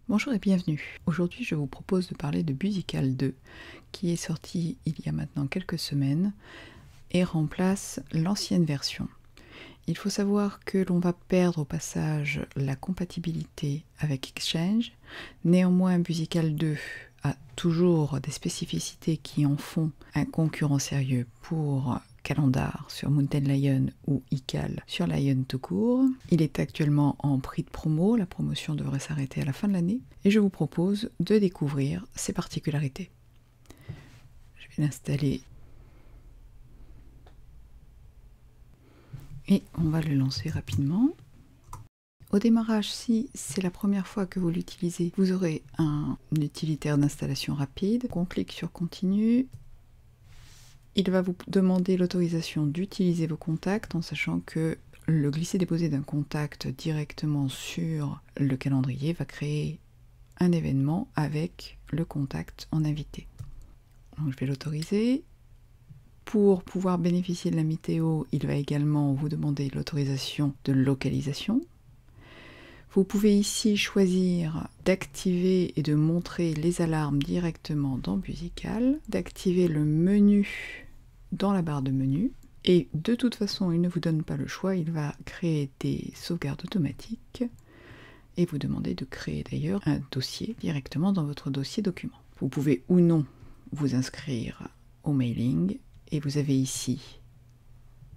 Bonjour et bienvenue. Aujourd'hui, je vous propose de parler de Busycal 2, qui est sorti il y a maintenant quelques semaines et remplace l'ancienne version. Il faut savoir que l'on va perdre au passage la compatibilité avec Exchange. Néanmoins, Busycal 2 a toujours des spécificités qui en font un concurrent sérieux pour Calendar sur Mountain Lion ou iCal sur Lion tout court. Il est actuellement en prix de promo, la promotion devrait s'arrêter à la fin de l'année, et je vous propose de découvrir ses particularités. Je vais l'installer et on va le lancer rapidement. Au démarrage, si c'est la première fois que vous l'utilisez, vous aurez un utilitaire d'installation rapide. On clique sur Continue. Il va vous demander l'autorisation d'utiliser vos contacts en sachant que le glisser-déposer d'un contact directement sur le calendrier va créer un événement avec le contact en invité. Donc, je vais l'autoriser. Pour pouvoir bénéficier de la météo, il va également vous demander l'autorisation de localisation. Vous pouvez ici choisir d'activer et de montrer les alarmes directement dans Busycal, d'activer le menu dans la barre de menu, et de toute façon il ne vous donne pas le choix, il va créer des sauvegardes automatiques et vous demander de créer d'ailleurs un dossier directement dans votre dossier document. Vous pouvez ou non vous inscrire au mailing et vous avez ici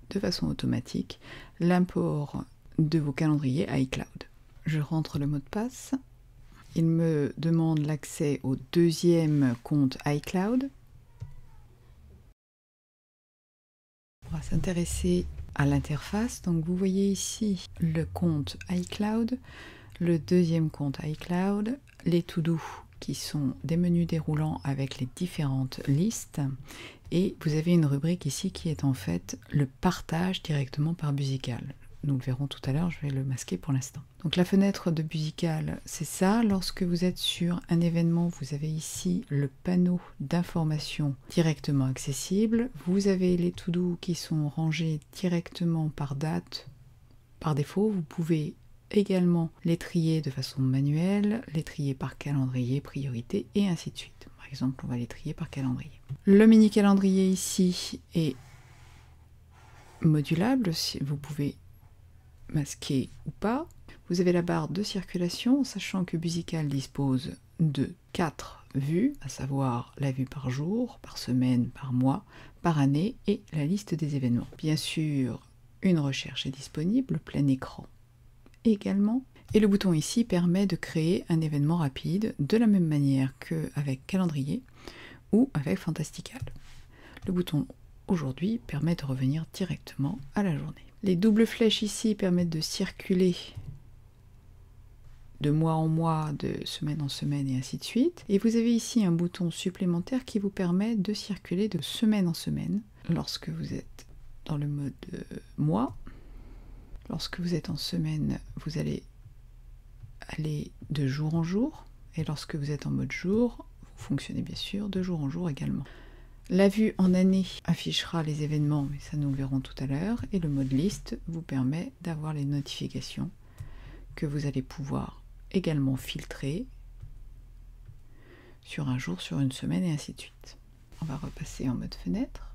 de façon automatique l'import de vos calendriers à iCloud. Je rentre le mot de passe, il me demande l'accès au deuxième compte iCloud. On va s'intéresser à l'interface. Donc vous voyez ici le compte iCloud, le deuxième compte iCloud, les to-do qui sont des menus déroulants avec les différentes listes, et vous avez une rubrique ici qui est en fait le partage directement par Busycal. Nous le verrons tout à l'heure, je vais le masquer pour l'instant. Donc la fenêtre de Busycal, c'est ça. Lorsque vous êtes sur un événement, vous avez ici le panneau d'information directement accessible. Vous avez les to-do qui sont rangés directement par date. Par défaut, vous pouvez également les trier de façon manuelle, les trier par calendrier, priorité, et ainsi de suite. Par exemple, on va les trier par calendrier. Le mini calendrier ici est modulable, si vous pouvez masquer ou pas. Vous avez la barre de circulation, sachant que Busycal dispose de 4 vues, à savoir la vue par jour, par semaine, par mois, par année et la liste des événements. Bien sûr, une recherche est disponible, plein écran également. Et le bouton ici permet de créer un événement rapide de la même manière qu'avec Calendrier ou avec Fantastical. Le bouton aujourd'hui permet de revenir directement à la journée. Les doubles flèches ici permettent de circuler de mois en mois, de semaine en semaine et ainsi de suite. Et vous avez ici un bouton supplémentaire qui vous permet de circuler de semaine en semaine. Lorsque vous êtes dans le mode mois, lorsque vous êtes en semaine, vous allez aller de jour en jour. Et lorsque vous êtes en mode jour, vous fonctionnez bien sûr de jour en jour également. La vue en année affichera les événements, mais ça nous le verrons tout à l'heure, et le mode liste vous permet d'avoir les notifications que vous allez pouvoir également filtrer sur un jour, sur une semaine, et ainsi de suite. On va repasser en mode fenêtre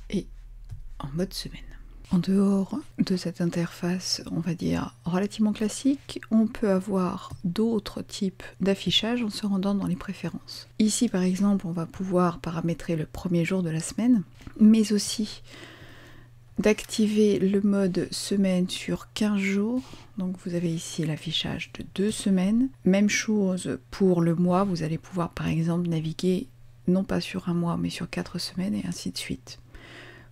et en mode semaine. En dehors de cette interface, on va dire relativement classique, on peut avoir d'autres types d'affichage en se rendant dans les préférences. Ici par exemple, on va pouvoir paramétrer le premier jour de la semaine, mais aussi d'activer le mode semaine sur 15 jours. Donc vous avez ici l'affichage de 2 semaines. Même chose pour le mois, vous allez pouvoir par exemple naviguer non pas sur un mois mais sur 4 semaines et ainsi de suite.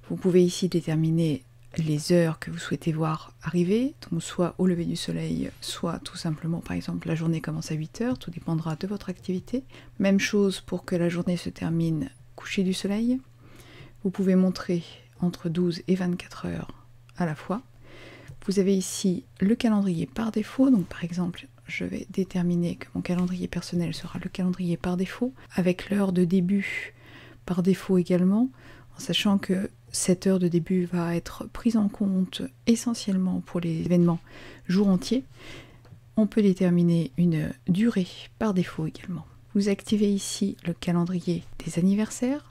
Vous pouvez ici déterminer les heures que vous souhaitez voir arriver, donc soit au lever du soleil, soit tout simplement, par exemple, la journée commence à 8 heures, tout dépendra de votre activité. Même chose pour que la journée se termine coucher du soleil. Vous pouvez montrer entre 12 et 24 heures à la fois. Vous avez ici le calendrier par défaut, donc par exemple, je vais déterminer que mon calendrier personnel sera le calendrier par défaut, avec l'heure de début par défaut également, en sachant que cette heure de début va être prise en compte essentiellement pour les événements jour entier. On peut déterminer une durée par défaut également. Vous activez ici le calendrier des anniversaires.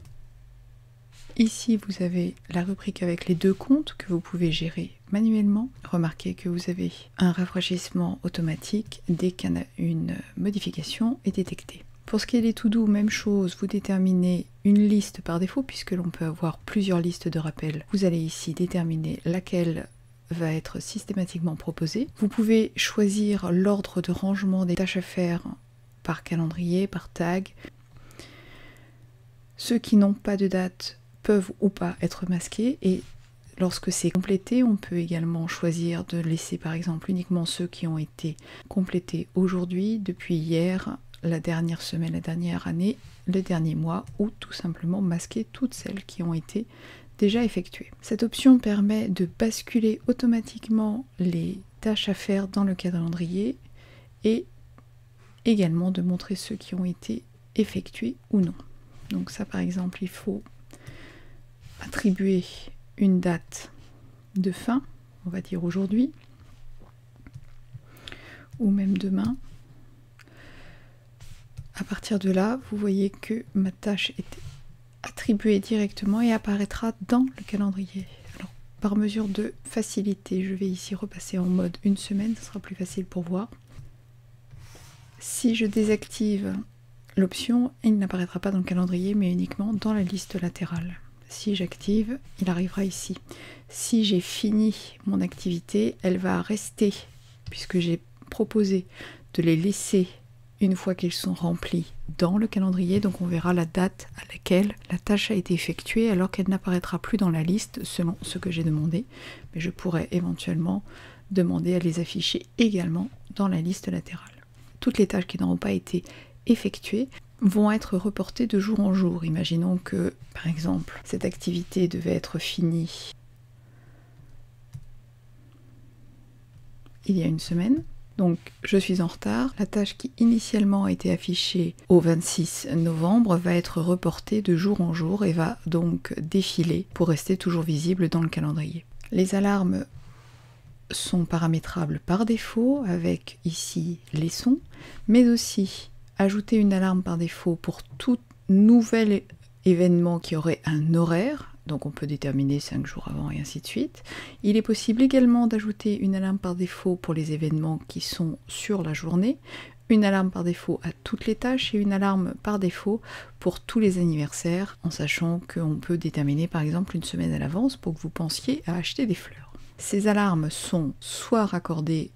Ici, vous avez la rubrique avec les 2 comptes que vous pouvez gérer manuellement. Remarquez que vous avez un rafraîchissement automatique dès qu'une modification est détectée. Pour ce qui est des to-do, même chose, vous déterminez une liste par défaut, puisque l'on peut avoir plusieurs listes de rappels. Vous allez ici déterminer laquelle va être systématiquement proposée. Vous pouvez choisir l'ordre de rangement des tâches à faire par calendrier, par tag. Ceux qui n'ont pas de date peuvent ou pas être masqués, et lorsque c'est complété, on peut également choisir de laisser par exemple uniquement ceux qui ont été complétés aujourd'hui, depuis hier, la dernière semaine, la dernière année, le dernier mois, ou tout simplement masquer toutes celles qui ont été déjà effectuées. Cette option permet de basculer automatiquement les tâches à faire dans le calendrier et également de montrer ceux qui ont été effectués ou non. Donc ça par exemple, il faut attribuer une date de fin, on va dire aujourd'hui, ou même demain. À partir de là, vous voyez que ma tâche est attribuée directement et apparaîtra dans le calendrier. Alors, par mesure de facilité, je vais ici repasser en mode 1 semaine, ce sera plus facile pour voir. Si je désactive l'option, il n'apparaîtra pas dans le calendrier, mais uniquement dans la liste latérale. Si j'active, il arrivera ici. Si j'ai fini mon activité, elle va rester, puisque j'ai proposé de les laisser une fois qu'ils sont remplis dans le calendrier, donc on verra la date à laquelle la tâche a été effectuée, alors qu'elle n'apparaîtra plus dans la liste selon ce que j'ai demandé, mais je pourrais éventuellement demander à les afficher également dans la liste latérale. Toutes les tâches qui n'auront pas été effectuées vont être reportées de jour en jour. Imaginons que, par exemple, cette activité devait être finie il y a 1 semaine. Donc je suis en retard, la tâche qui initialement a été affichée au 26 novembre va être reportée de jour en jour et va donc défiler pour rester toujours visible dans le calendrier. Les alarmes sont paramétrables par défaut avec ici les sons, mais aussi ajouter une alarme par défaut pour tout nouvel événement qui aurait un horaire. Donc on peut déterminer 5 jours avant et ainsi de suite. Il est possible également d'ajouter une alarme par défaut pour les événements qui sont sur la journée, une alarme par défaut à toutes les tâches et une alarme par défaut pour tous les anniversaires, en sachant qu'on peut déterminer par exemple 1 semaine à l'avance pour que vous pensiez à acheter des fleurs. Ces alarmes sont soit raccordées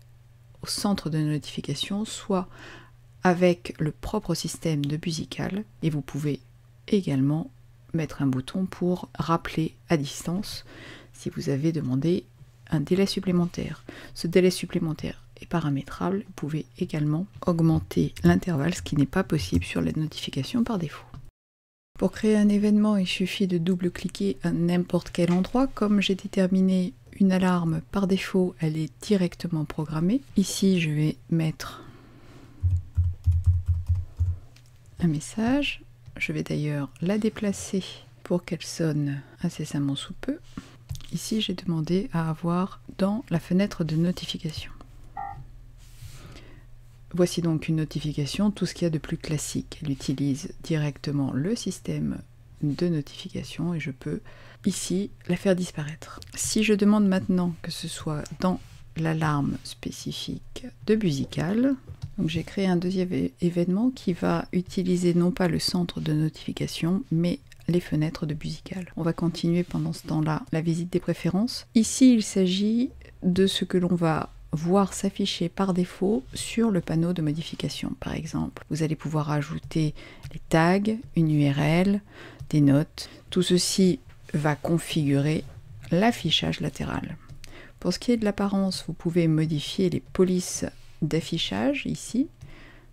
au centre de notification, soit avec le propre système de Busycal, et vous pouvez également mettre un bouton pour rappeler à distance si vous avez demandé un délai supplémentaire. Ce délai supplémentaire est paramétrable. Vous pouvez également augmenter l'intervalle, ce qui n'est pas possible sur les notifications par défaut. Pour créer un événement, il suffit de double-cliquer à n'importe quel endroit. Comme j'ai déterminé une alarme par défaut, elle est directement programmée. Ici, je vais mettre un message. Je vais d'ailleurs la déplacer pour qu'elle sonne incessamment sous peu. Ici, j'ai demandé à avoir dans la fenêtre de notification. Voici donc une notification, tout ce qu'il y a de plus classique. Elle utilise directement le système de notification et je peux ici la faire disparaître. Si je demande maintenant que ce soit dans l'alarme spécifique de Busycal, donc j'ai créé un deuxième événement qui va utiliser non pas le centre de notification, mais les fenêtres de Busycal. On va continuer pendant ce temps-là la visite des préférences. Ici, il s'agit de ce que l'on va voir s'afficher par défaut sur le panneau de modification. Par exemple, vous allez pouvoir ajouter les tags, une URL, des notes. Tout ceci va configurer l'affichage latéral. Pour ce qui est de l'apparence, vous pouvez modifier les polices d'affichage ici.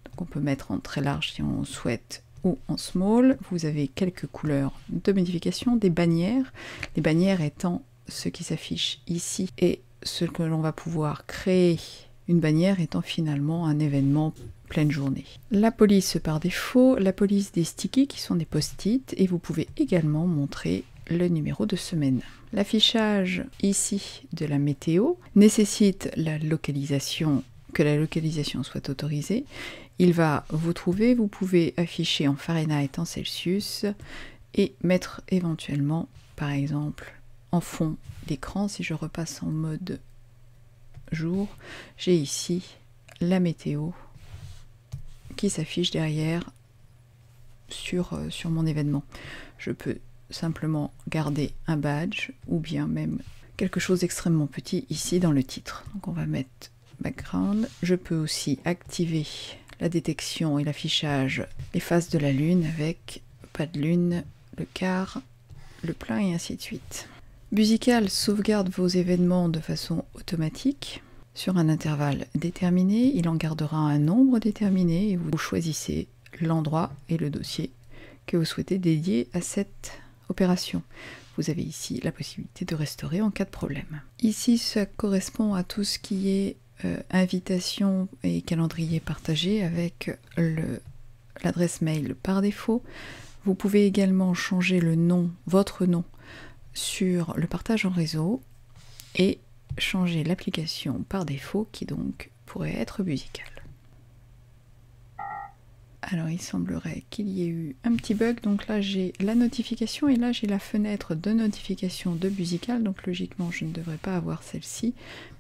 Donc on peut mettre en très large si on souhaite ou en small. Vous avez quelques couleurs de modification, des bannières. Les bannières étant ce qui s'affiche ici et ce que l'on va pouvoir créer, une bannière étant finalement un événement pleine journée. La police par défaut, la police des stickies qui sont des post-it et vous pouvez également montrer le numéro de semaine. L'affichage ici de la météo nécessite que la localisation soit autorisée. Il va vous trouver, vous pouvez afficher en Fahrenheit, en Celsius et mettre éventuellement par exemple en fond d'écran. Si je repasse en mode jour, j'ai ici la météo qui s'affiche derrière sur mon événement. Je peux simplement garder un badge ou bien même quelque chose d'extrêmement petit ici dans le titre. Donc on va mettre background. Je peux aussi activer la détection et l'affichage des phases de la lune avec pas de lune, le quart, le plein et ainsi de suite. Musical sauvegarde vos événements de façon automatique sur un intervalle déterminé. Il en gardera un nombre déterminé et vous choisissez l'endroit et le dossier que vous souhaitez dédier à cette opération. Vous avez ici la possibilité de restaurer en cas de problème. Ici, ça correspond à tout ce qui est invitation et calendrier partagé avec l'adresse mail par défaut. Vous pouvez également changer le nom, votre nom, sur le partage en réseau et changer l'application par défaut qui donc pourrait être Musical. Alors il semblerait qu'il y ait eu un petit bug, donc là j'ai la notification et là j'ai la fenêtre de notification de Musical, donc logiquement je ne devrais pas avoir celle-ci.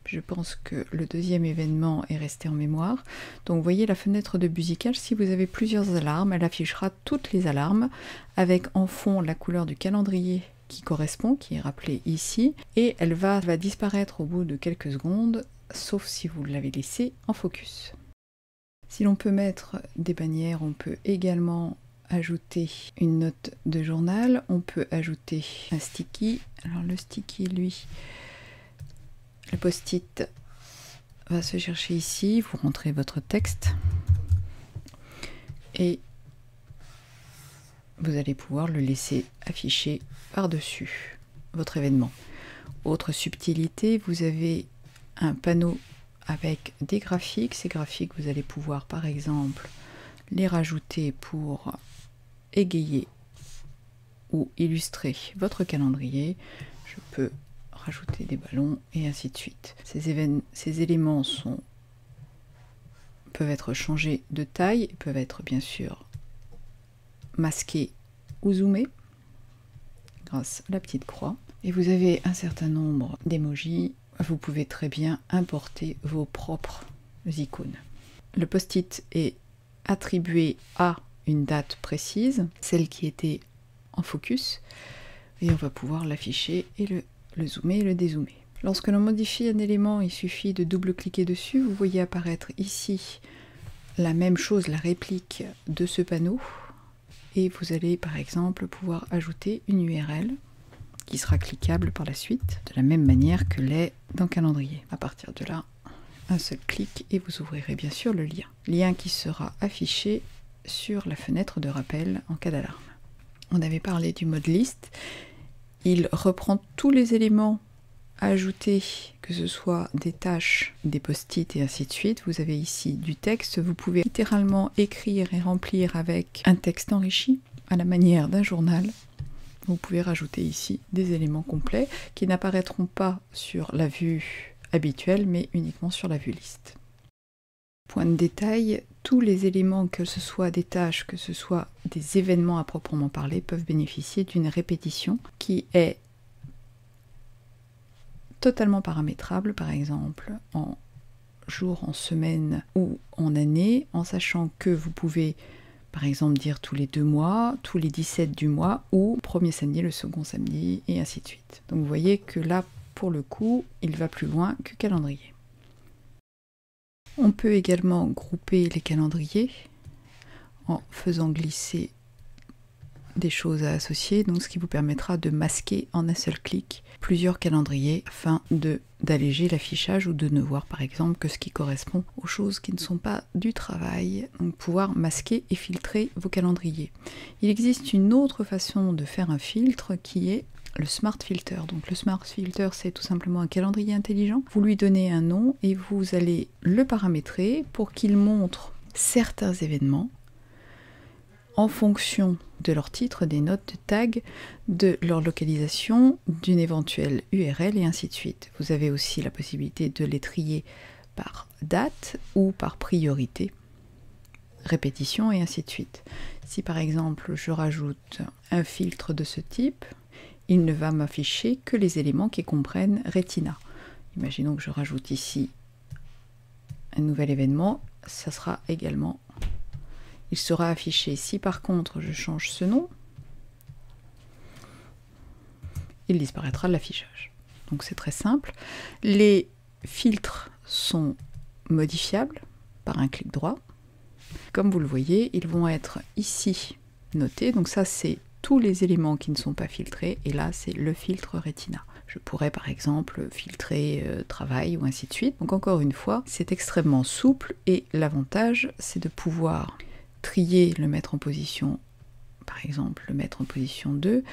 Je pense que le deuxième événement est resté en mémoire. Donc vous voyez la fenêtre de Musical, si vous avez plusieurs alarmes, elle affichera toutes les alarmes avec en fond la couleur du calendrier qui correspond, qui est rappelée ici, et elle va disparaître au bout de quelques secondes, sauf si vous l'avez laissée en focus. Si l'on peut mettre des bannières, on peut également ajouter une note de journal, on peut ajouter un sticky. Alors le sticky, lui, le post-it va se chercher ici, vous rentrez votre texte et vous allez pouvoir le laisser afficher par-dessus votre événement. Autre subtilité, vous avez un panneau avec des graphiques. Ces graphiques, vous allez pouvoir par exemple les rajouter pour égayer ou illustrer votre calendrier. Je peux rajouter des ballons et ainsi de suite. Ces éléments peuvent être changés de taille et peuvent être bien sûr masqués ou zoomés grâce à la petite croix. Et vous avez un certain nombre d'emojis. Vous pouvez très bien importer vos propres icônes. Le post-it est attribué à une date précise, celle qui était en focus, et on va pouvoir l'afficher et le zoomer et le dézoomer. Lorsque l'on modifie un élément, il suffit de double-cliquer dessus. Vous voyez apparaître ici la même chose, la réplique de ce panneau, et vous allez par exemple pouvoir ajouter une URL qui sera cliquable par la suite, de la même manière que l'est dans Calendrier. À partir de là, un seul clic et vous ouvrirez bien sûr le lien. Lien qui sera affiché sur la fenêtre de rappel en cas d'alarme. On avait parlé du mode liste. Il reprend tous les éléments ajoutés, que ce soit des tâches, des post-it et ainsi de suite. Vous avez ici du texte. Vous pouvez littéralement écrire et remplir avec un texte enrichi à la manière d'un journal. Vous pouvez rajouter ici des éléments complets qui n'apparaîtront pas sur la vue habituelle, mais uniquement sur la vue liste. Point de détail, tous les éléments, que ce soit des tâches, que ce soit des événements à proprement parler, peuvent bénéficier d'une répétition qui est totalement paramétrable, par exemple en jours, en semaines ou en années, en sachant que vous pouvez par exemple dire tous les 2 mois, tous les 17 du mois, ou le premier samedi, le second samedi, et ainsi de suite. Donc vous voyez que là, pour le coup, il va plus loin que Calendrier. On peut également grouper les calendriers en faisant glisser des choses à associer, donc ce qui vous permettra de masquer en un seul clic plusieurs calendriers afin d'alléger l'affichage ou de ne voir par exemple que ce qui correspond aux choses qui ne sont pas du travail, donc pouvoir masquer et filtrer vos calendriers. Il existe une autre façon de faire un filtre qui est le Smart Filter. Donc le Smart Filter, c'est tout simplement un calendrier intelligent. Vous lui donnez un nom et vous allez le paramétrer pour qu'il montre certains événements en fonction de leur titre, des notes de tag, de leur localisation, d'une éventuelle URL et ainsi de suite. Vous avez aussi la possibilité de les trier par date ou par priorité, répétition et ainsi de suite. Si par exemple je rajoute un filtre de ce type, il ne va m'afficher que les éléments qui comprennent Retina. Imaginons que je rajoute ici un nouvel événement, ça sera également, il sera affiché. Si par contre je change ce nom, il disparaîtra de l'affichage. Donc c'est très simple. Les filtres sont modifiables par un clic droit. Comme vous le voyez, ils vont être ici notés. Donc ça c'est tous les éléments qui ne sont pas filtrés, et là c'est le filtre Retina. Je pourrais par exemple filtrer travail ou ainsi de suite. Donc encore une fois, c'est extrêmement souple et l'avantage c'est de pouvoir trier, le mettre en position, par exemple le mettre en position 2,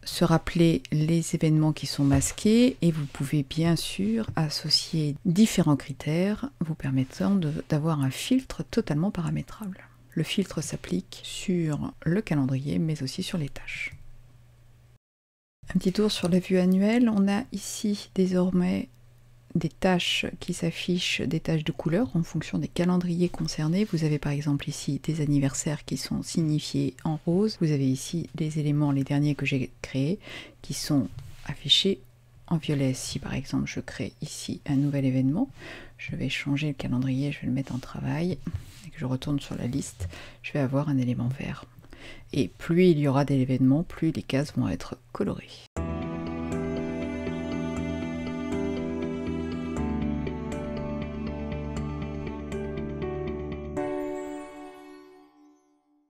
se rappeler les événements qui sont masqués, et vous pouvez bien sûr associer différents critères vous permettant d'avoir un filtre totalement paramétrable. Le filtre s'applique sur le calendrier, mais aussi sur les tâches. Un petit tour sur la vue annuelle. On a ici désormais des tâches qui s'affichent, des tâches de couleur en fonction des calendriers concernés. Vous avez par exemple ici des anniversaires qui sont signifiés en rose. Vous avez ici les éléments, les derniers que j'ai créés, qui sont affichés en violet. Si par exemple je crée ici un nouvel événement, je vais changer le calendrier, je vais le mettre en travail, et que je retourne sur la liste, je vais avoir un élément vert. Et plus il y aura d'événements, plus les cases vont être colorées.